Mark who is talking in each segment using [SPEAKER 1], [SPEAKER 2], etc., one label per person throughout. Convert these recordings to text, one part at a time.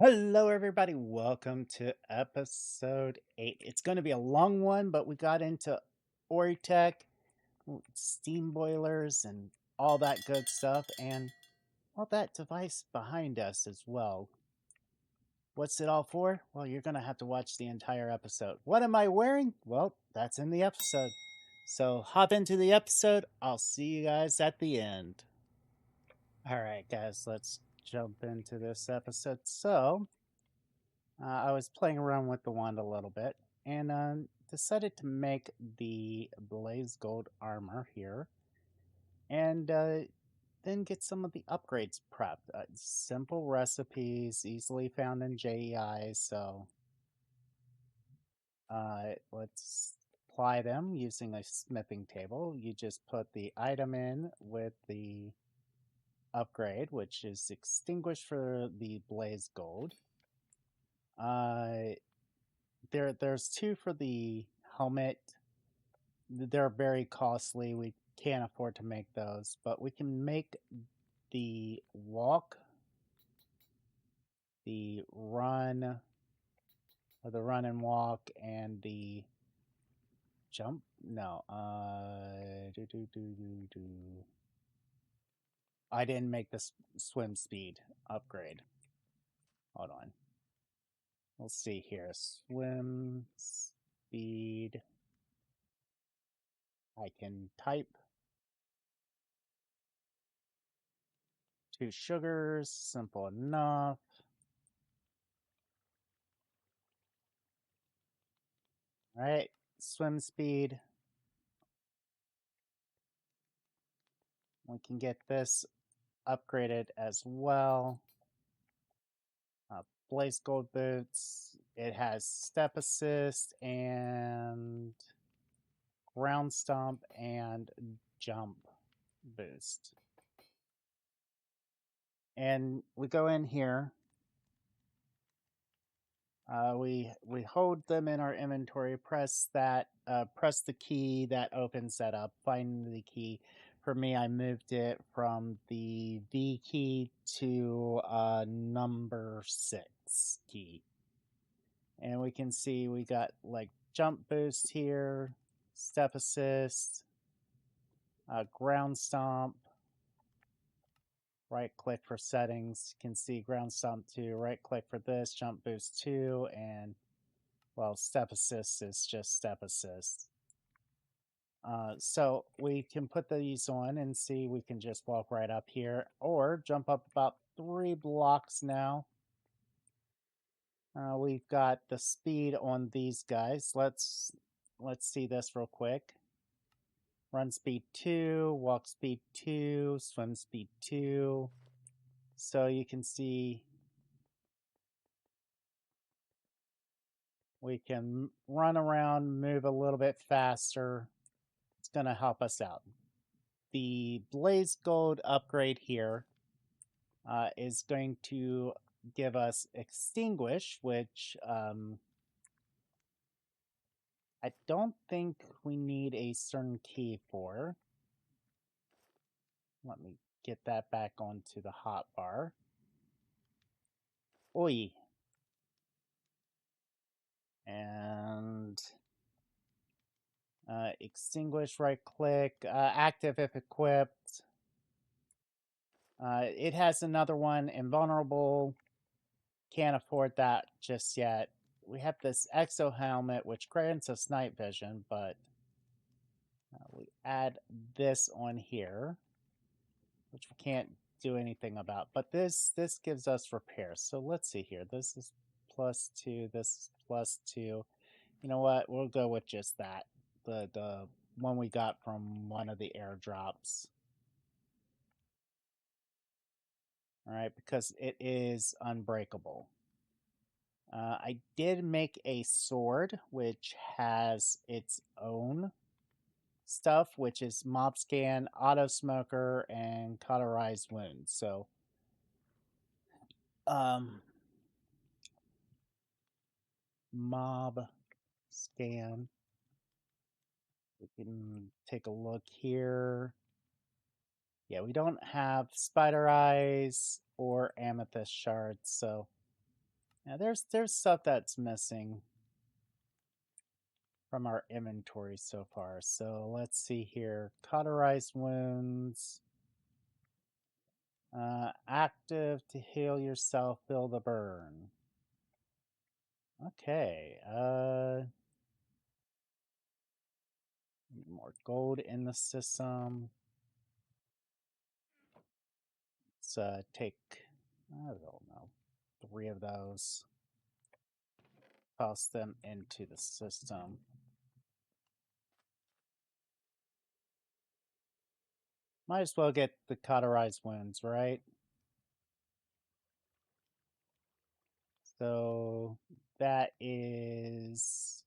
[SPEAKER 1] Hello, everybody. Welcome to episode 8. It's going to be a long one, but we got into Oritech, steam boilers, and all that good stuff, and all that device behind us as well. What's it all for? Well, you're going to have to watch the entire episode. What am I wearing? Well, that's in the episode. So hop into the episode. I'll see you guys at the end. All right, guys, let's jump into this episode. So, I was playing around with the wand a little bit and decided to make the blaze gold armor here and then get some of the upgrades prepped. Simple recipes, easily found in JEI, so let's apply them using a smithing table. You just put the item in with the upgrade, which is extinguished for the blaze gold. There's two for the helmet. They're very costly. We can't afford to make those, but we can make the walk, the run, or the run and walk, and the jump. No, I didn't make the swim speed upgrade. Hold on. We'll see here. Swim speed. I can type 2 sugars, simple enough. All right, swim speed. We can get this upgraded as well. Blaze Gold Boots. It has Step Assist and Ground Stomp and Jump Boost. And we go in here. We hold them in our inventory. Press the key that opens that up. Find the key. For me, I moved it from the V key to number 6 key. And we can see we got like jump boost here, step assist, ground stomp. Right click for settings. You can see ground stomp 2. Right click for this, jump boost 2, and well, step assist is just step assist. So we can put these on and see we can just walk right up here or jump up about 3 blocks now. We've got the speed on these guys. Let's see this real quick. Run speed 2, walk speed 2, swim speed 2. So you can see we can run around, move a little bit faster. It's going to help us out. The Blaze Gold upgrade here is going to give us Extinguish, which I don't think we need a certain key for. Let me get that back onto the hotbar. Oi. And extinguish, right click, active if equipped. It has another one, invulnerable. Can't afford that just yet. We have this exo helmet, which grants us night vision, but we add this on here, which we can't do anything about. But this gives us repair. So let's see here. This is +2. This is +2. You know what? We'll go with just that. The one we got from one of the airdrops. All right, because it is unbreakable. I did make a sword which has its own stuff, which is mob scan, auto smoker, and cauterized wounds. So, mob scan. We can take a look here. Yeah, we don't have spider eyes or amethyst shards, so Now there's stuff that's missing from our inventory so far. So let's see here. Cauterized wounds. Active to heal yourself, feel the burn. Okay. More gold in the system. Let's take, I don't know, 3 of those. Toss them into the system. Might as well get the cauterized wounds, right? So that is,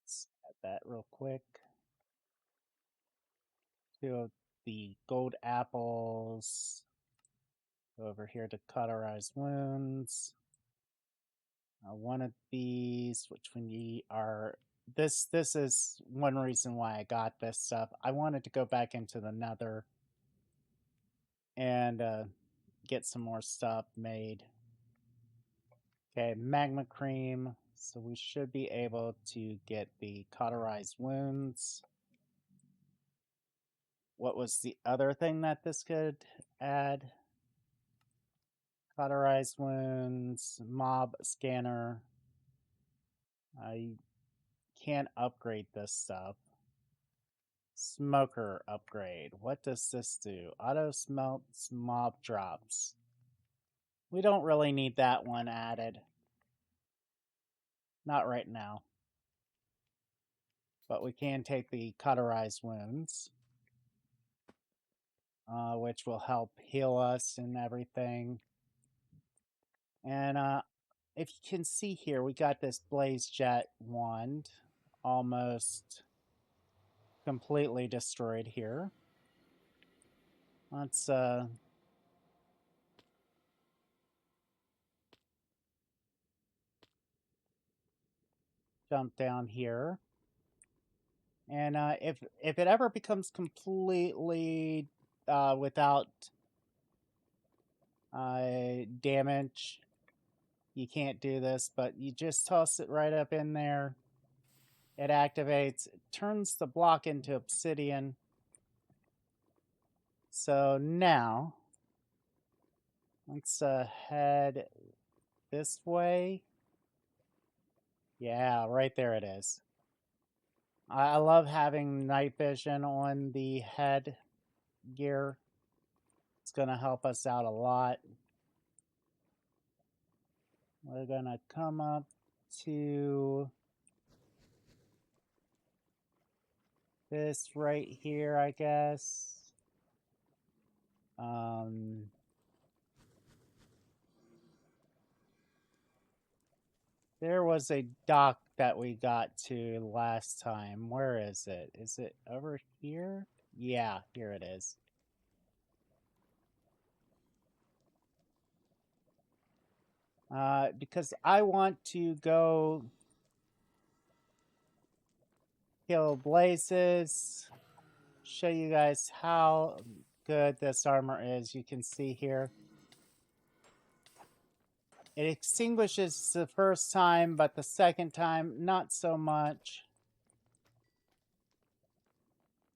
[SPEAKER 1] let's add that real quick. 2 of the gold apples. Go over here to cauterize wounds. 1 of these, which we are, this is one reason why I got this stuff. I wanted to go back into the nether and get some more stuff made. Okay, magma cream. So we should be able to get the cauterized wounds. What was the other thing that this could add? Cauterized wounds, mob scanner. I can't upgrade this stuff. Smoker upgrade. What does this do? Auto smelts mob drops. We don't really need that one added. Not right now. But we can take the cauterized wounds, which will help heal us and everything. And if you can see here, we got this blaze jet wand almost completely destroyed here. Let's jump down here. And if it ever becomes completely without damage, you can't do this, but you just toss it right up in there. It activates, it turns the block into obsidian. So now, let's head this way. Yeah, right there it is. I love having night vision on the head gear. It's going to help us out a lot. We're going to come up to this right here, I guess. There was a dock that we got to last time. Where is it? Is it over here? Yeah, here it is. Because I want to go kill blazes, show you guys how good this armor is. You can see here. It extinguishes the first time, but the second time, not so much.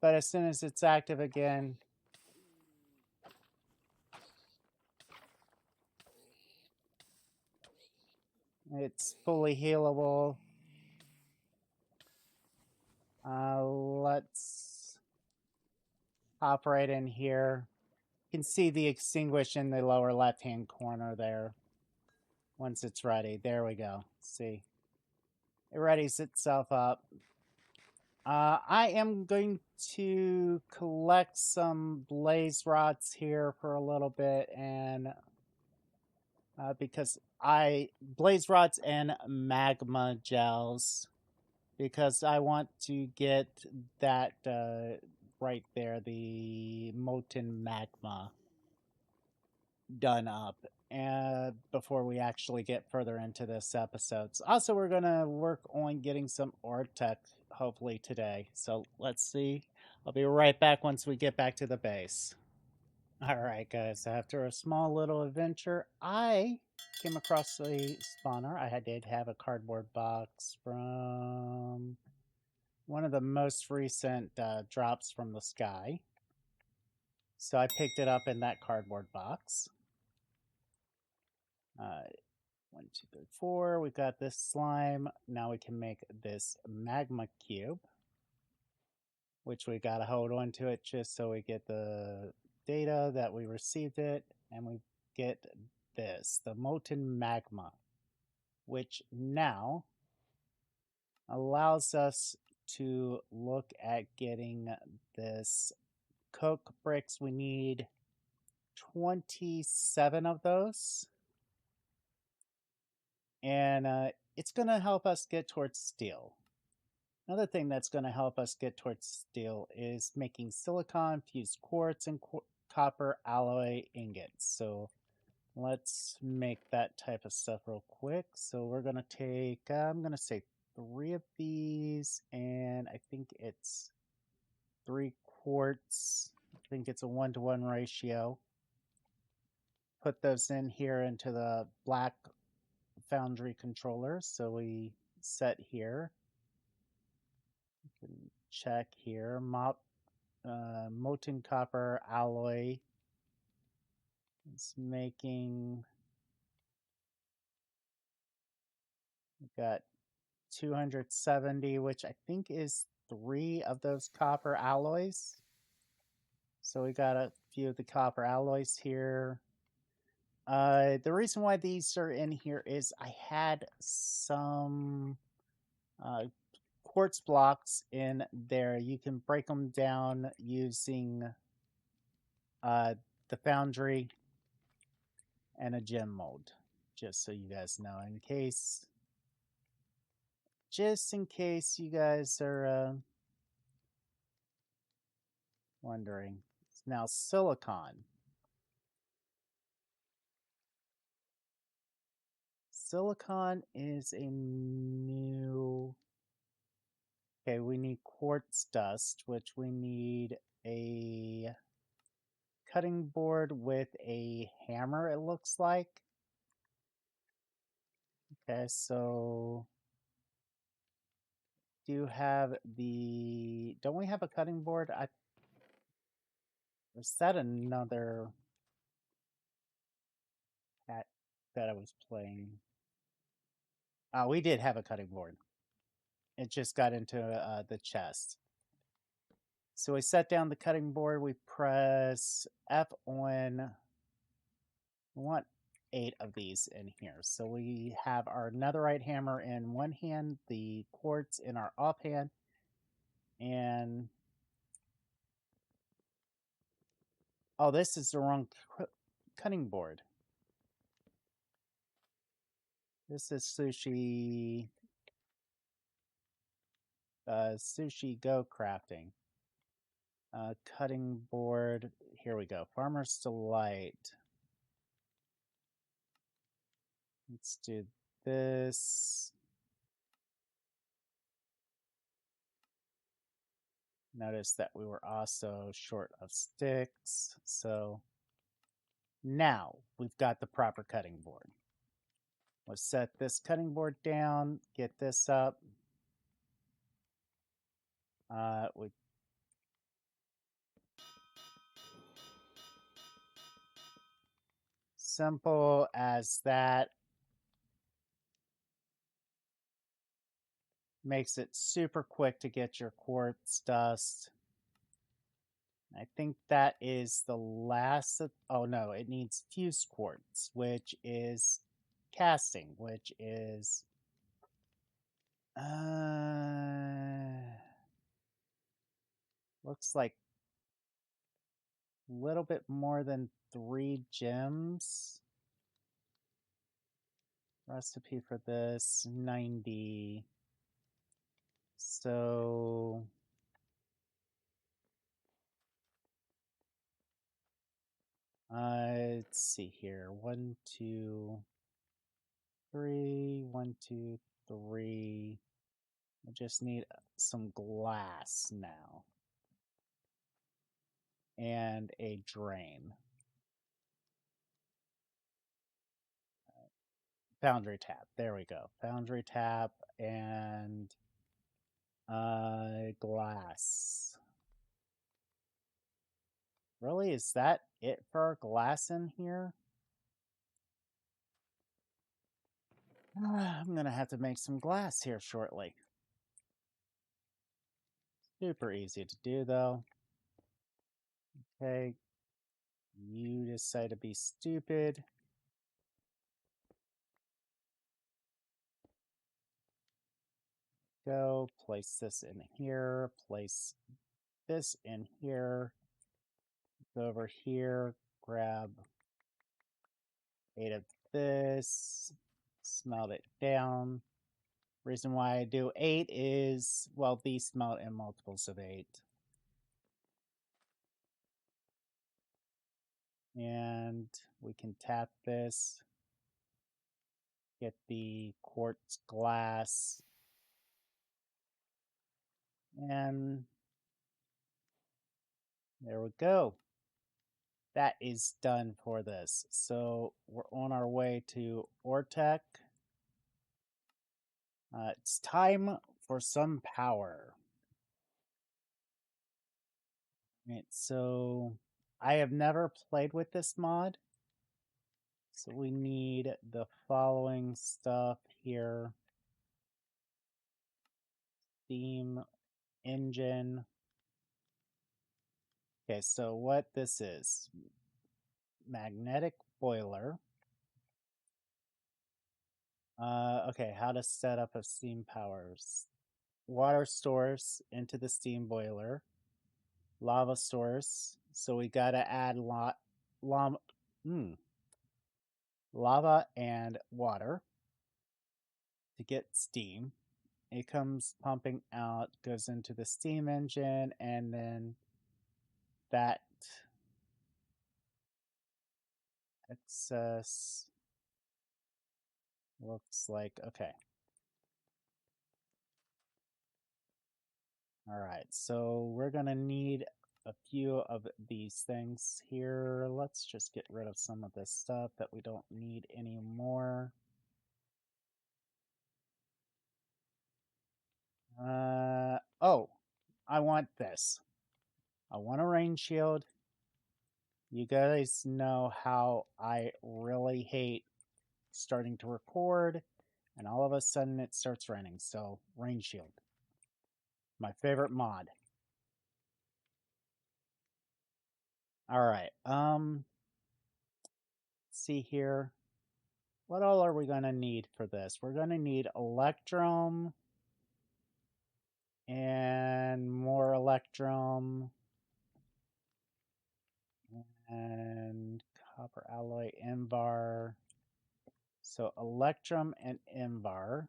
[SPEAKER 1] But as soon as it's active again, it's fully healable. Let's hop right in here. You can see the extinguish in the lower left-hand corner there. Once it's ready, there we go. See, it readies itself up. I am going to collect some blaze rods here for a little bit, and because blaze rods and magma gels, because I want to get that right there, the molten magma done up before we actually get further into this episode. Also, we're going to work on getting some Oritech hopefully today. So let's see. I'll be right back once we get back to the base. Alright guys, after a small little adventure, I came across a spawner. I did have a cardboard box from one of the most recent drops from the sky. So I picked it up in that cardboard box. 1, 2, 3, 4. We got this slime. Now we can make this magma cube, which we got to hold on to it just so we get the data that we received it, and we get this, the molten magma, which now allows us to look at getting this coke bricks. We need 27 of those, and it's going to help us get towards steel. Another thing that's going to help us get towards steel is making silicon, fused quartz, and copper alloy ingots. So let's make that type of stuff real quick. So we're going to take, I'm going to say 3 of these, and I think it's 3 quartz. I think it's a 1-to-1 ratio. Put those in here into the black foundry controller. So we set here. You can check here, molten copper alloy. It's making, we got 270, which I think is 3 of those copper alloys. So we got a few of the copper alloys here. The reason why these are in here is I had some quartz blocks in there. You can break them down using the foundry and a gem mold, just so you guys know, just in case you guys are wondering. Now silicon. Silicon is a new... Okay, we need quartz dust, which we need a cutting board with a hammer, it looks like. Okay, so do you have the... Don't we have a cutting board? Was that another cat that I was playing? Oh, we did have a cutting board. It just got into the chest. So we set down the cutting board. We press F on... We want 8 of these in here. So we have our netherite hammer in one hand, the quartz in our offhand, and... Oh, this is the wrong cutting board. This is Sushi Go crafting. Cutting board. Here we go. Farmer's Delight. Let's do this. Notice that we were also short of sticks. So now we've got the proper cutting board. Let's set this cutting board down, get this up. We simple as that. Makes it super quick to get your quartz dust. I think that is the last of, oh no, it needs fused quartz, which is casting, which is looks like a little bit more than 3 gems. Recipe for this 90. So let's see here. 1, 2, 3. 1, 2, 3. I just need some glass now. And a drain. Foundry tab. There we go. Foundry tab and glass. Really, is that it for glass in here? I'm gonna have to make some glass here shortly. Super easy to do though. Okay, you decide to be stupid. Go, place this in here, place this in here, go over here, grab 8 of this, smelt it down. Reason why I do 8 is, well, these smelt in multiples of 8. And we can tap this, get the quartz glass, and there we go. That is done for this. So we're on our way to Oritech. It's time for some power. Right, so I have never played with this mod. So we need the following stuff here. Steam engine. Okay, so what this is, magnetic boiler. Okay, how to set up a steam powers. Water source into the steam boiler. Lava source. So we gotta add lava and water to get steam. It comes pumping out, goes into the steam engine, and then that excess looks like, okay. All right, so we're gonna need a few of these things here. Let's just get rid of some of this stuff that we don't need anymore. Oh, I want this. I want a rain shield. You guys know how I really hate starting to record and all of a sudden it starts raining. So rain shield, my favorite mod. All right. See here. What all are we going to need for this? We're going to need electrum and more electrum and copper alloy 𝐸𝑚𝑣𝑎𝑟. So electrum and 𝐸𝑚𝑣𝑎𝑟.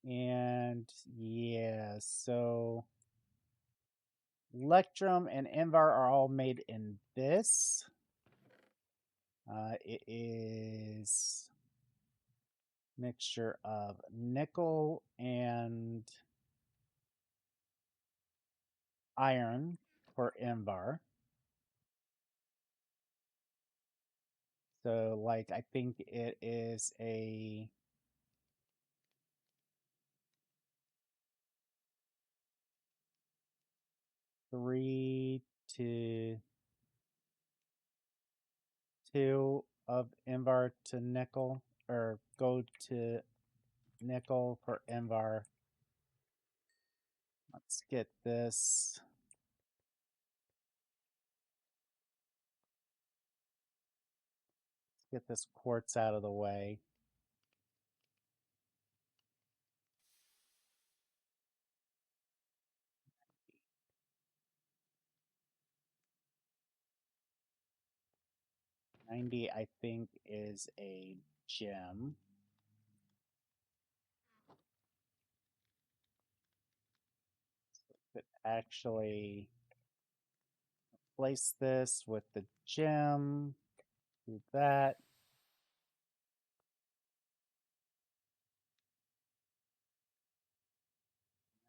[SPEAKER 1] And yeah, so electrum and 𝐸𝑚𝑣𝑎𝑟 are all made in this. It is mixture of nickel and iron for 𝐸𝑚𝑣𝑎𝑟. So like I think it is a 3 to 2 of 𝐸𝑚𝑣𝑎𝑟 to nickel, or gold to nickel for 𝐸𝑚𝑣𝑎𝑟. Let's get this. Get this quartz out of the way. $90, I think, is a gem. But actually replace this with the gem. Do that.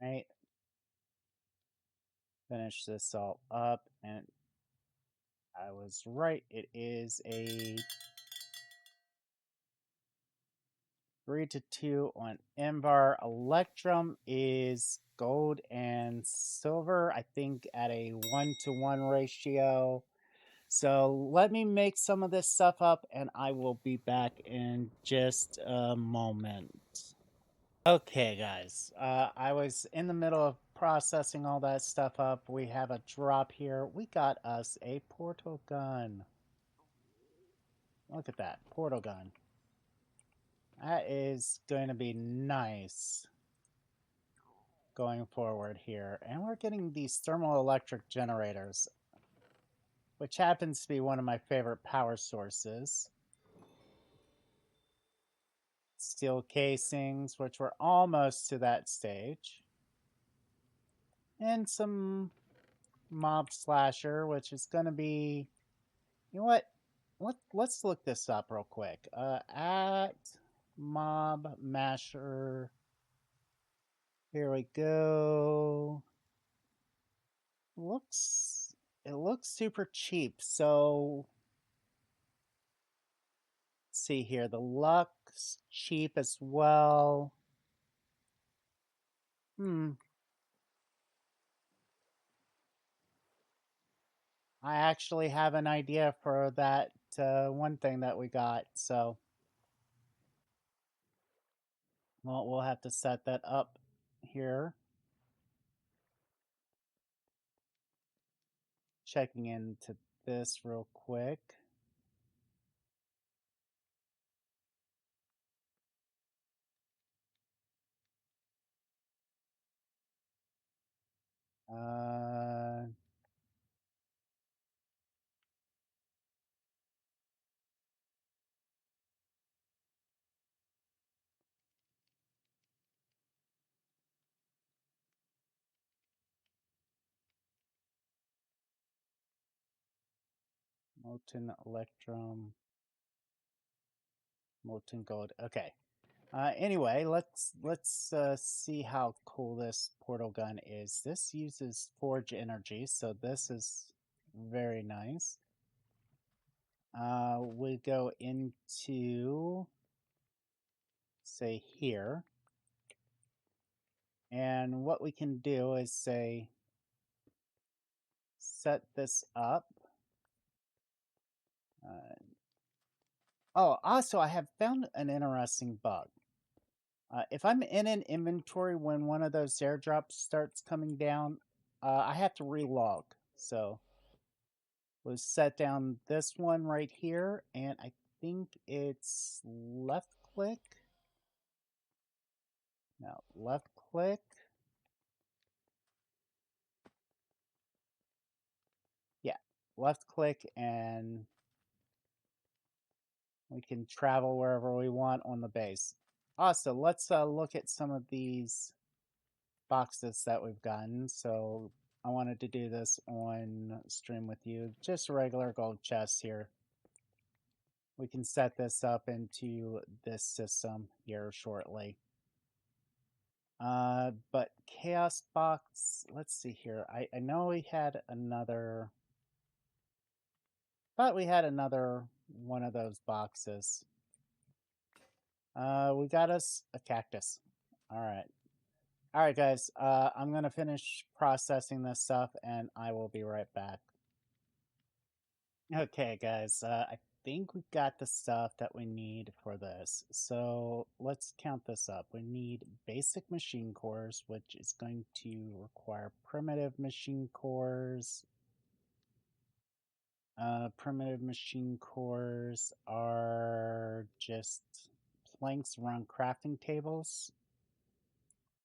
[SPEAKER 1] Right. Finish this all up, and I was right. It is a 3-2 on Ember. Electrum is gold and silver, I think at a 1-to-1 ratio. So let me make some of this stuff up and I will be back in just a moment. Okay, guys, I was in the middle of processing all that stuff up. We have a drop here. We got us a portal gun. Look at that, portal gun. That is going to be nice going forward here. And we're getting these thermoelectric generators, which happens to be one of my favorite power sources. Steel casings, which we're almost to that stage. And some mob slasher, which is going to be... You know what? Let's look this up real quick. At mob masher. Here we go. It looks super cheap. So let's see here. The luck's cheap as well. I actually have an idea for that one thing that we got. So well, we'll have to set that up here. Checking into this real quick. Molten electrum. Molten gold. Okay. Anyway, let's see how cool this portal gun is. This uses forge energy, so this is very nice. We go into, say, here. And what we can do is say, set this up. Oh, also, I have found an interesting bug. If I'm in an inventory when one of those airdrops starts coming down, I have to relog. So we'll set down this one right here, and I think it's left click. No, left click. Yeah, left click, and we can travel wherever we want on the base. Also, let's look at some of these boxes that we've gotten. So I wanted to do this on stream with you. Just a regular gold chest here. We can set this up into this system here shortly. But Chaos Box, let's see here. I know we had another... thought we had another one of those boxes. We got us a cactus. Alright. Alright, guys. I'm going to finish processing this stuff, and I will be right back. Okay, guys. I think we got the stuff that we need for this. So let's count this up. We need basic machine cores, which is going to require primitive machine cores. Primitive machine cores are just planks around crafting tables.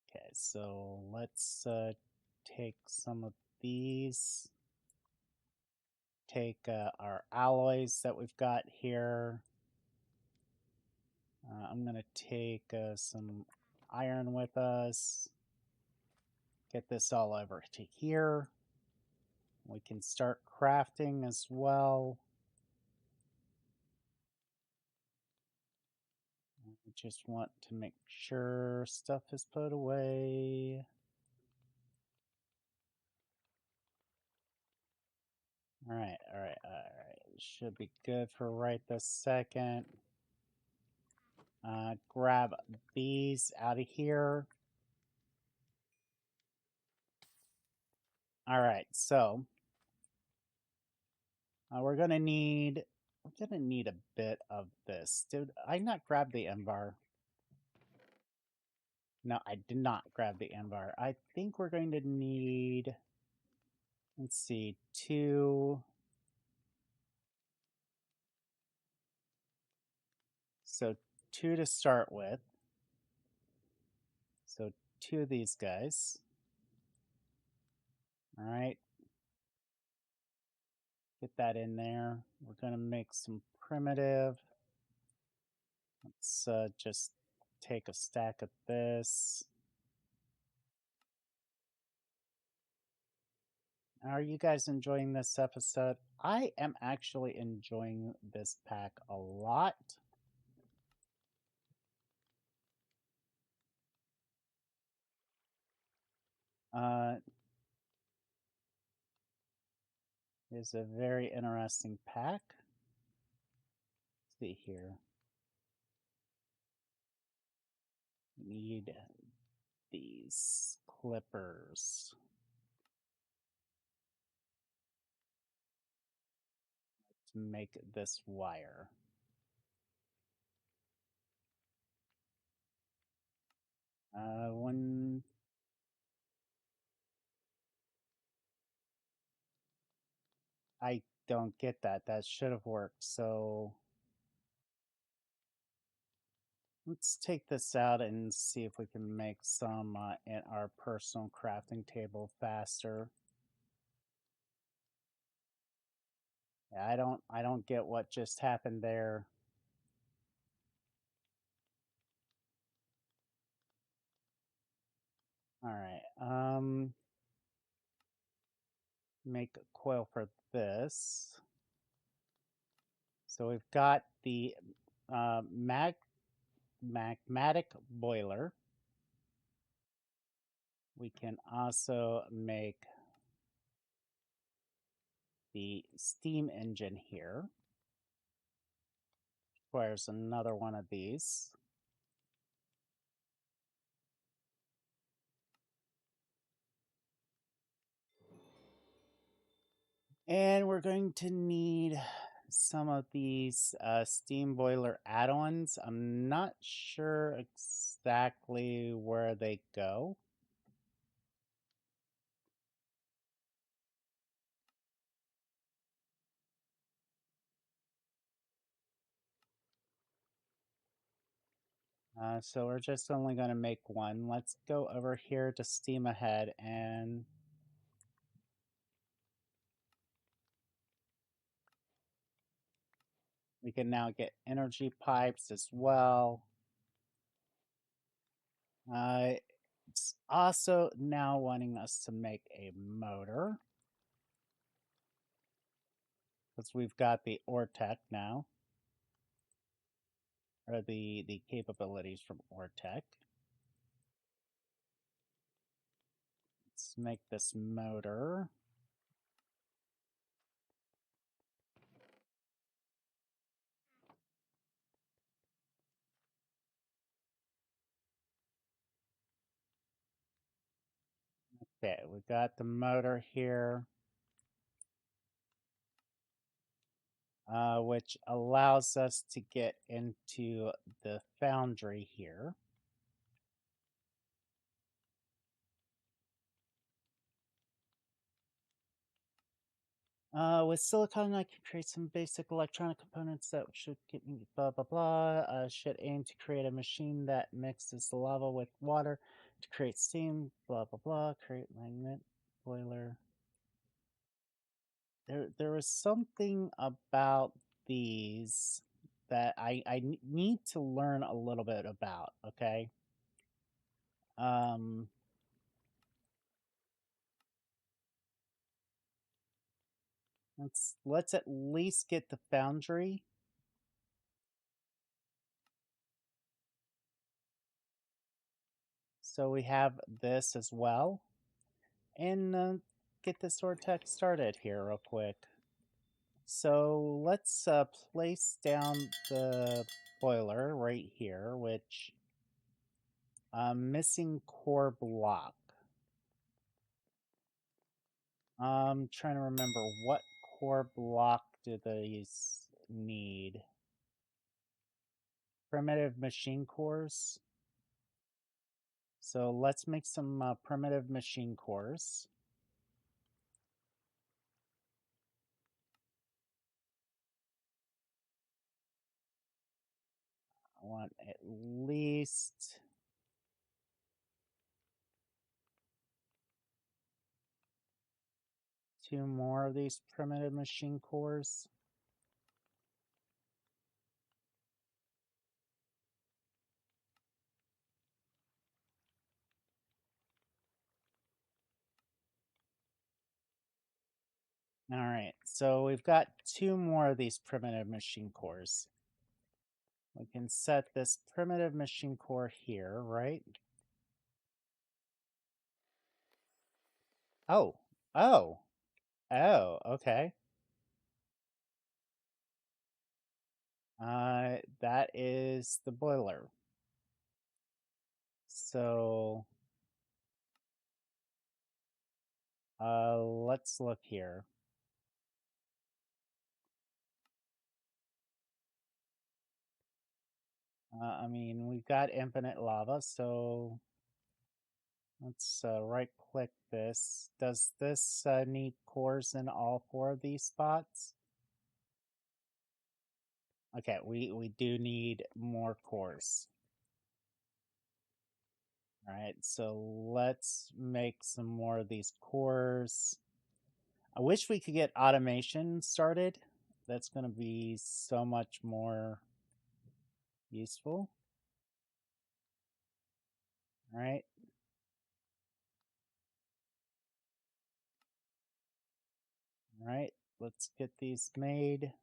[SPEAKER 1] Okay, so let's take some of these. Take our alloys that we've got here. I'm going to take some iron with us. Get this all over to here. We can start crafting as well. I just want to make sure stuff is put away. All right. should be good for right this second. Grab these out of here. All right, so we're gonna need a bit of this. Did I not grab the 𝑚𝑣𝑎𝑟? No, I did not grab the 𝑚𝑣𝑎R. I think we're going to need, let's see, 2. So 2 to start with. So 2 of these guys. All right. Get that in there. We're going to make some primitive. Let's just take a stack of this. Are you guys enjoying this episode? I am actually enjoying this pack a lot. It's a very interesting pack. Let's see here. Need these clippers. To make this wire. One. I don't get that. That should have worked. So let's take this out and see if we can make some in our personal crafting table faster. Yeah, I don't get what just happened there. All right. Make a coil for this. So we've got the magmatic boiler. We can also make the steam engine here. Requires another one of these. And we're going to need some of these steam boiler add-ons. I'm not sure exactly where they go. So we're just only going to make one. Let's go over here to Steam Ahead, and we can now get energy pipes as well. It's also now wanting us to make a motor, because we've got the Oritech now, or the capabilities from Oritech. Let's make this motor. Okay, we got the motor here, which allows us to get into the foundry here. With silicon, I can create some basic electronic components that should get me blah blah blah. Should aim to create a machine that mixes the lava with water to create steam. Blah blah blah. Create magnet boiler. There was something about these that I need to learn a little bit about. Okay. Um. Let's at least get the foundry. So we have this as well. And get this Oritech started here real quick. So let's place down the boiler right here, which I'm missing core block. I'm trying to remember what core block do these need. Primitive machine cores. So let's make some primitive machine cores. I want at least 2 more of these primitive machine cores. All right, so we've got 2 more of these primitive machine cores. We can set this primitive machine core here, right? Oh, oh, okay. That is the boiler. So, let's look here. I mean, we've got infinite lava, so let's right-click this. Does this need cores in all 4 of these spots? Okay, we do need more cores. All right, so let's make some more of these cores. I wish we could get automation started. That's going to be so much more useful. All right. All right, let's get these made.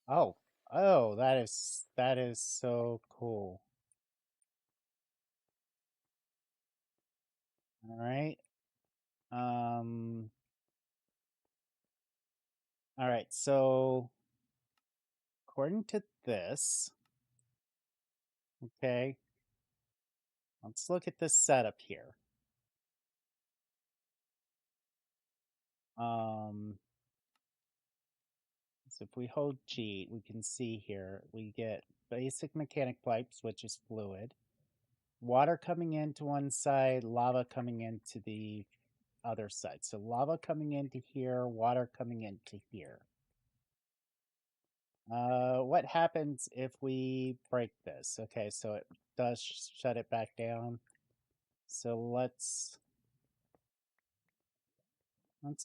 [SPEAKER 1] Oh, oh, that is so cool. All right. All right, so according to this, okay, let's look at this setup here. So if we hold G, we can see here, we get basic mechanic pipes, which is fluid, water coming into one side, lava coming into the other side. So lava coming into here, water coming into here. What happens if we break this? Okay, so it does shut it back down. So let's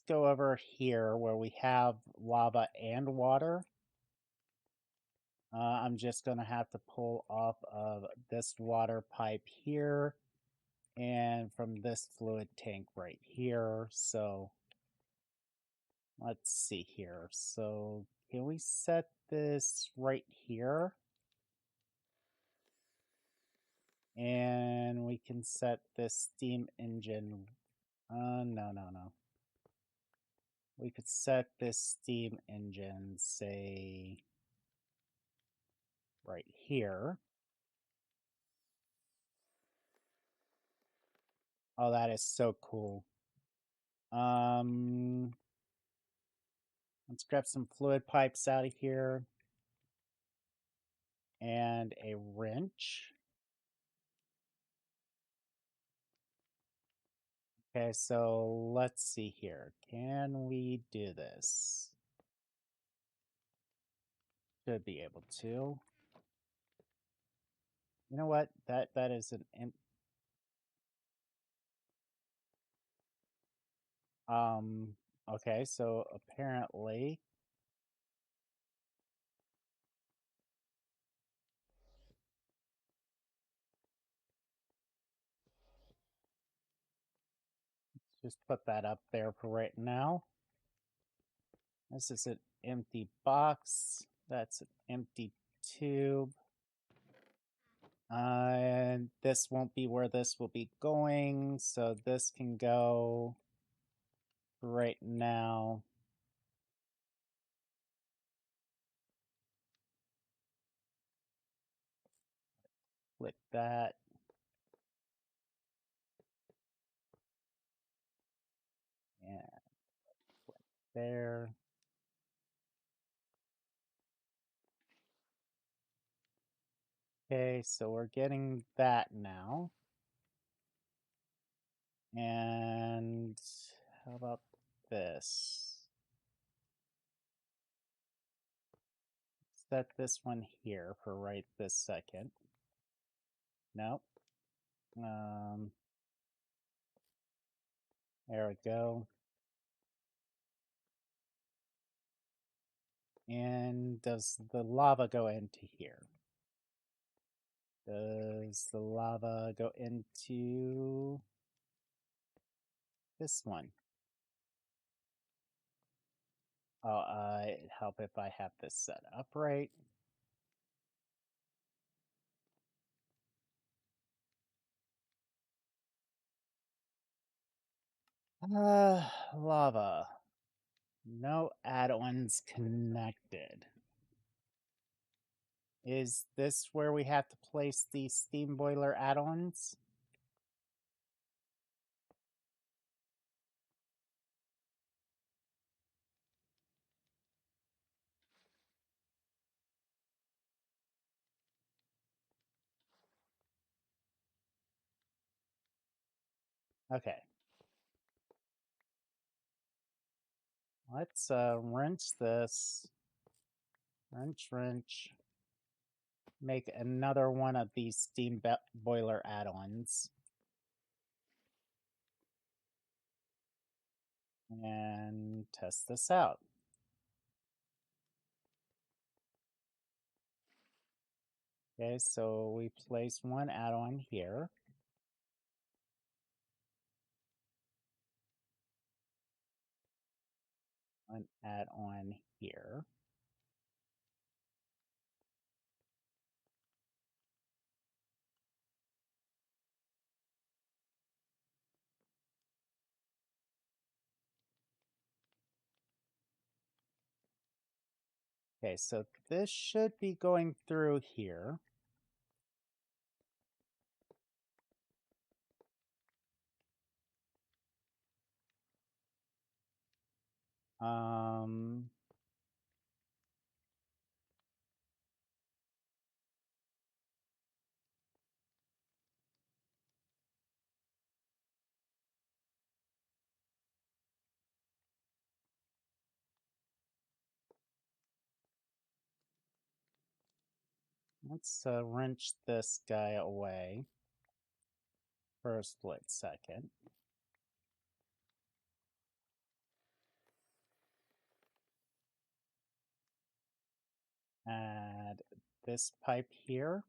[SPEAKER 1] go over here where we have lava and water. I'm just going to have to pull off of this water pipe here and from this fluid tank right here. So let's see here. So can we set this right here? And we can set this steam engine. No. We could set this steam engine, say, right here. Oh, that is so cool. Let's grab some fluid pipes out of here and a wrench. Okay, so let's see here. Can we do this? Should be able to. You know what? That is an okay, so apparently just put that up there for right now. This is an empty box. That's an empty tube. And this won't be where this will be going, so this can go right now. Click that. And there. Okay, so we're getting that now. And how about this? Set this one here for right this second. Nope. There we go. And does the lava go into here? Does the lava go into this one? Oh, it'd help if I have this set up right. Lava. No add-ons connected. Is this where we have to place the steam boiler add-ons? Okay. Let's wrench this. Wrench. Make another one of these steam boiler add-ons. And test this out. Okay, so we place one add-on here. One add-on here. Okay, so this should be going through here. Let's wrench this guy away for a split second. Add this pipe here.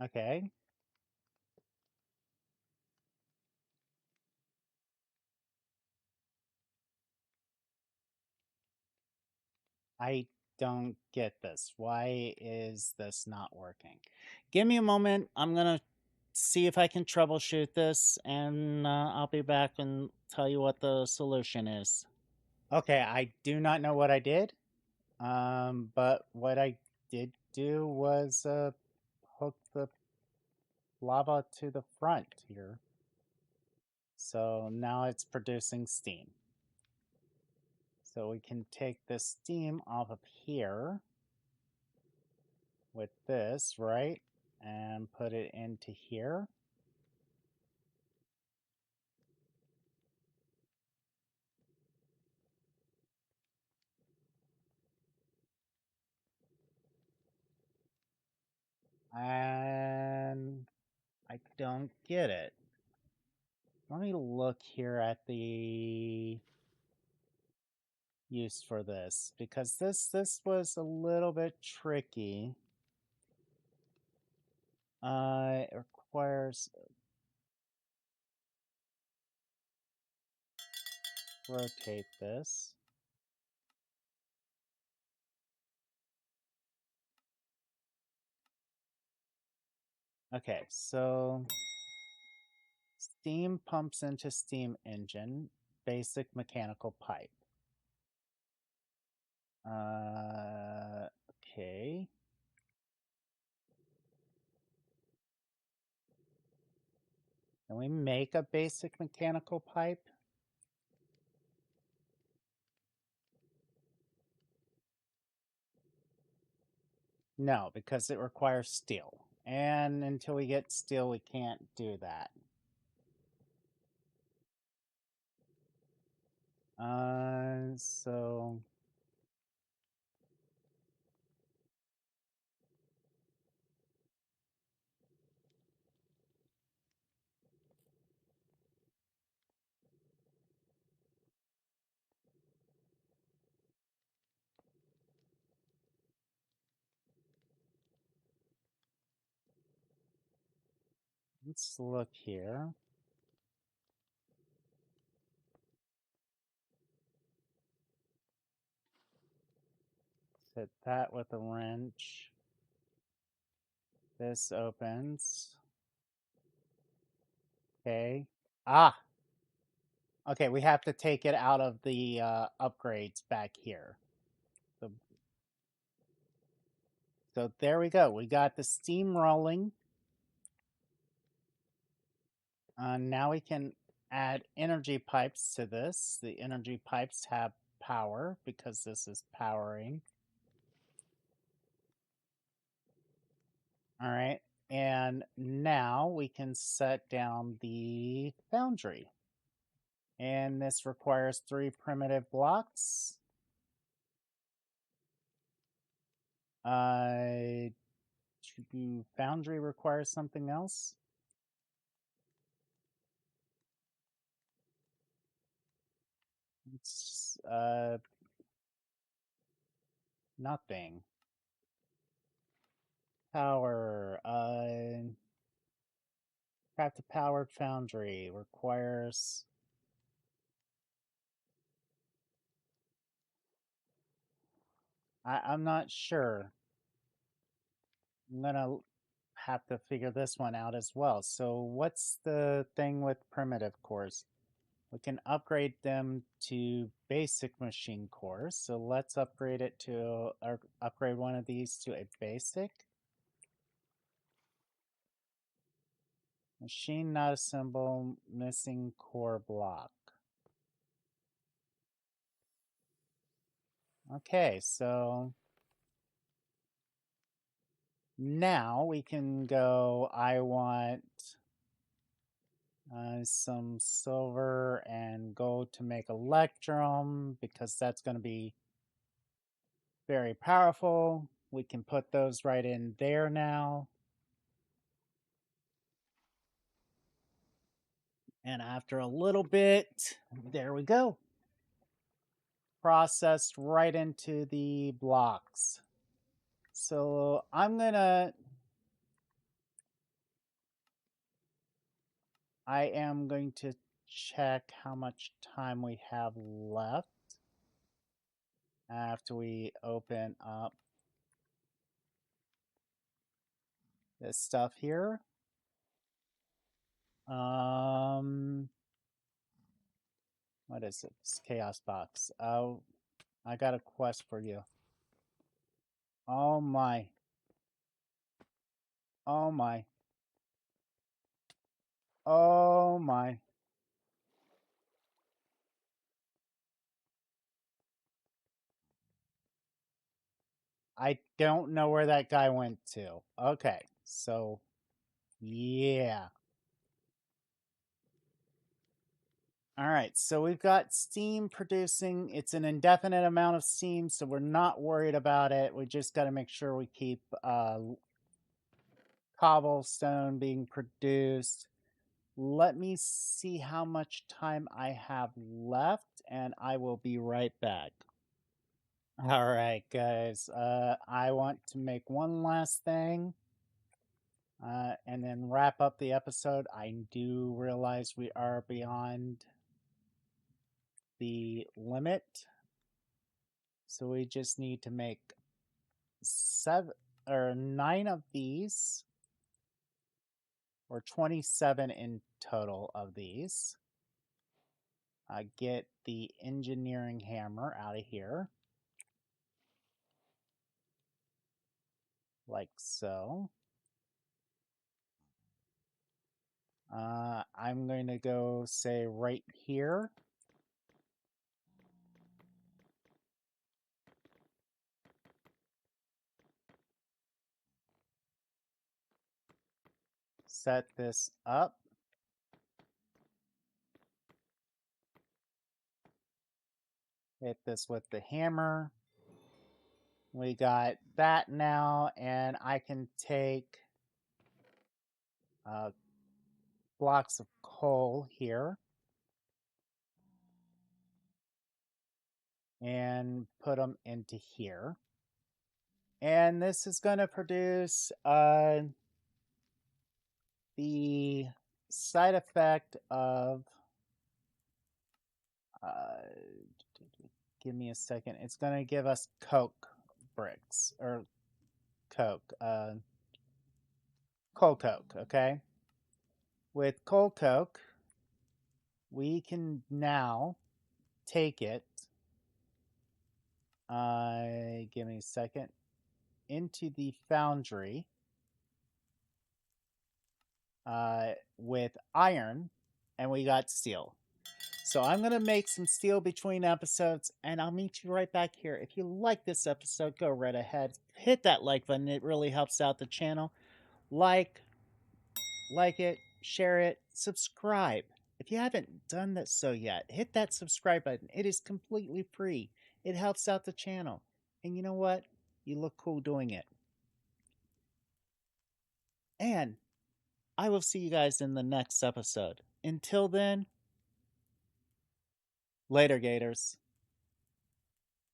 [SPEAKER 1] Okay. I don't get this. Why is this not working? Give me a moment. I'm going to see if I can troubleshoot this, and I'll be back and tell you what the solution is. Okay, I do not know what I did, but what I did do was hook the lava to the front here. So now it's producing steam. So we can take this steam off of here with this, right? And put it into here. And I don't get it. Let me look here at the use for this, because this was a little bit tricky. It requires rotate this. Okay, so steam pumps into steam engine, basic mechanical pipe. Okay. Can we make a basic mechanical pipe? No, because it requires steel. And until we get steel, we can't do that. So let's look here. Hit that with a wrench. This opens. Okay. Ah! Okay, we have to take it out of the upgrades back here. So there we go. We got the steam rolling. Now we can add energy pipes to this. The energy pipes have power because this is powering. All right. And now we can set down the foundry. And this requires 3 primitive blocks. Foundry requires something else. It's nothing. Power. Craft a powered foundry requires. I'm not sure. I'm gonna have to figure this one out as well. So what's the thing with primitive cores? We can upgrade them to basic machine cores. So let's upgrade it to, or upgrade one of these to a basic. Machine not assemble, missing core block. Okay, so now we can go, I want some silver and gold to make electrum because that's going to be very powerful. We can put those right in there now. And after a little bit, there we go. Processed right into the blocks. So I am going to check how much time we have left after we open up this stuff here. What is it? It's Chaos Box. Oh, I got a quest for you. Oh my. Oh my. Oh my. I don't know where that guy went to. Okay, so yeah. All right, so we've got steam producing. It's an indefinite amount of steam, so we're not worried about it. We just got to make sure we keep cobblestone being produced. Let me see how much time I have left, and I will be right back. All right, guys. I want to make one last thing. and then wrap up the episode. I do realize we are beyond the limit, so we just need to make 9 of these, or 27 in total of these. Get the engineering hammer out of here, like so. I'm going to go, say, right here. Set this up. Hit this with the hammer. We got that now, and I can take blocks of coal here and put them into here. And this is going to produce the side effect of, give me a second, it's going to give us coke bricks, or coke, coal coke, okay? With coal coke, we can now take it, give me a second, into the foundry with iron, and we got steel. So I'm going to make some steel between episodes, and I'll meet you right back here. If you like this episode, go right ahead. Hit that like button. It really helps out the channel. Like it, share it, subscribe. If you haven't done that so yet, hit that subscribe button. It is completely free. It helps out the channel. And you know what? You look cool doing it. And I will see you guys in the next episode. Until then, later, Gators.